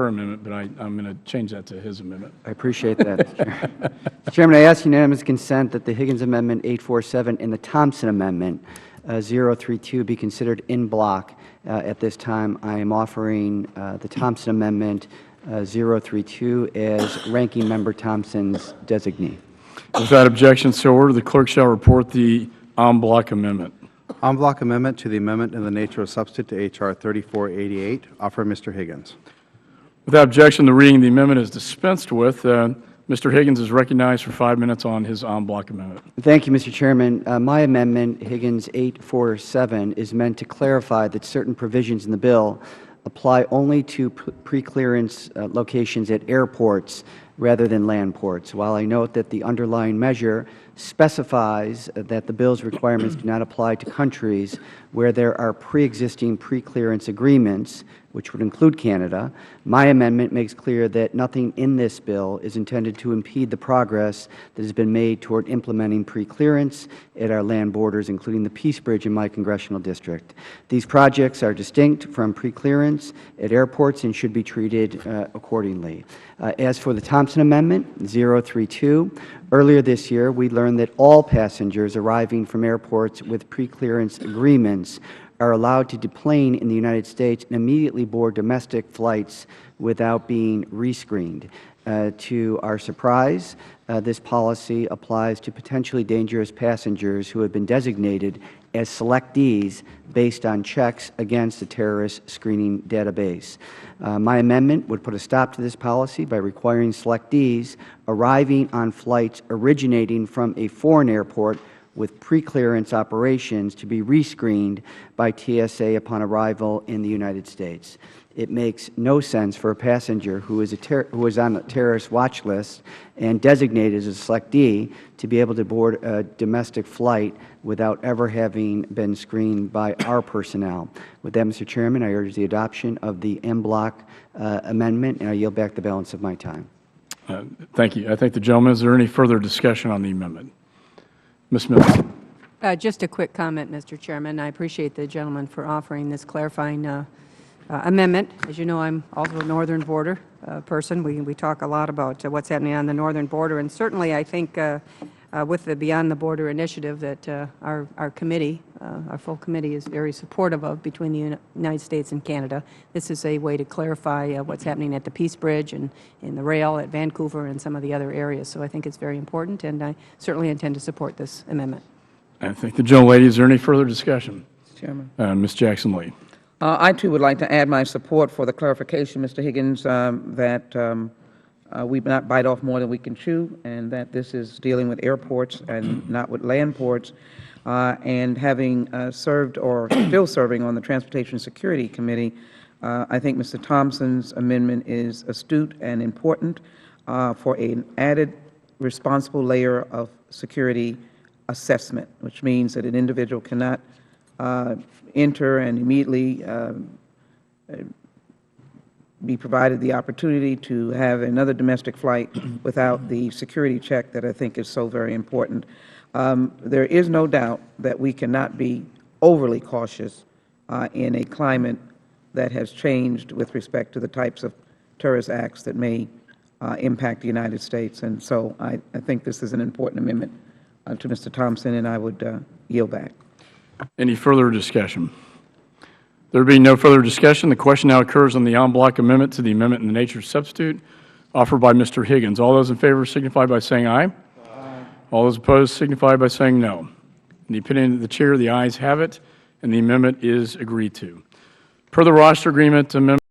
our amendment, but I'm going to change that to his amendment. I appreciate that, Mr. Chairman. Mr. Chairman, I ask unanimous consent that the Higgins Amendment 847 and the Thompson Amendment 032 be considered in block. At this time, I am offering the Thompson Amendment 032 as Ranking Member Thompson's designee. Without objection, so ordered. The clerk shall report the en bloc amendment. En bloc amendment to the amendment in the nature of substitute to H.R. 3488. Offer Mr. Higgins. Without objection, the reading of the amendment is dispensed with. Mr. Higgins is recognized for 5 minutes on his en bloc amendment. Thank you, Mr. Chairman. My amendment, Higgins 847, is meant to clarify that certain provisions in the bill apply only to pre-clearance locations at airports rather than land ports. While I note that the underlying measure specifies that the bill's requirements do not apply to countries where there are pre-existing pre-clearance agreements, which would include Canada, my amendment makes clear that nothing in this bill is intended to impede the progress that has been made toward implementing pre-clearance at our land borders, including the Peace Bridge in my congressional district. These projects are distinct from pre-clearance at airports and should be treated accordingly. As for the Thompson Amendment 032, earlier this year we learned that all passengers arriving from airports with pre-clearance agreements are allowed to deplane in the United States and immediately board domestic flights without being rescreened. To our surprise, this policy applies to potentially dangerous passengers who have been designated as selectees based on checks against the terrorist screening database. My amendment would put a stop to this policy by requiring selectees arriving on flights originating from a foreign airport with pre-clearance operations to be rescreened by TSA upon arrival in the United States. It makes no sense for a passenger who is on a terrorist watch list and designated as a selectee to be able to board a domestic flight without ever having been screened by our personnel. With that, Mr. Chairman, I urge the adoption of the en bloc amendment, and I yield back the balance of my time. Thank you. I thank the gentleman. Is there any further discussion on the amendment? Ms. Mills. Just a quick comment, Mr. Chairman. I appreciate the gentleman for offering this clarifying amendment. As you know, I'm also a northern border person. We talk a lot about what's happening on the northern border, and certainly I think with the Beyond the Border initiative that our committee, our full committee, is very supportive of between the United States and Canada. This is a way to clarify what's happening at the Peace Bridge and in the rail at Vancouver and some of the other areas. So I think it's very important, and I certainly intend to support this amendment. I thank the gentlelady. Is there any further discussion? Mr. Chairman. Ms. Jackson-Lee. I, too, would like to add my support for the clarification, Mr. Higgins, that we not bite off more than we can chew, and that this is dealing with airports and not with land ports. And having served or still serving on the Transportation Security Committee, I think Mr. Thompson's amendment is astute and important for an added responsible layer of security assessment, which means that an individual cannot enter and immediately be provided the opportunity to have another domestic flight without the security check that I think is so very important. There is no doubt that we cannot be overly cautious in a climate that has changed with respect to the types of terrorist acts that may impact the United States. And so I think this is an important amendment to Mr. Thompson, and I would yield back. Any further discussion? There being no further discussion, the question now occurs on the en bloc amendment to the amendment in the nature of substitute offered by Mr. Higgins. All those in favor signify by saying aye. Aye. All those opposed signify by saying no. In the opinion of the Chair, the ayes have it, and the amendment is agreed to. Per the roster agreement, amendment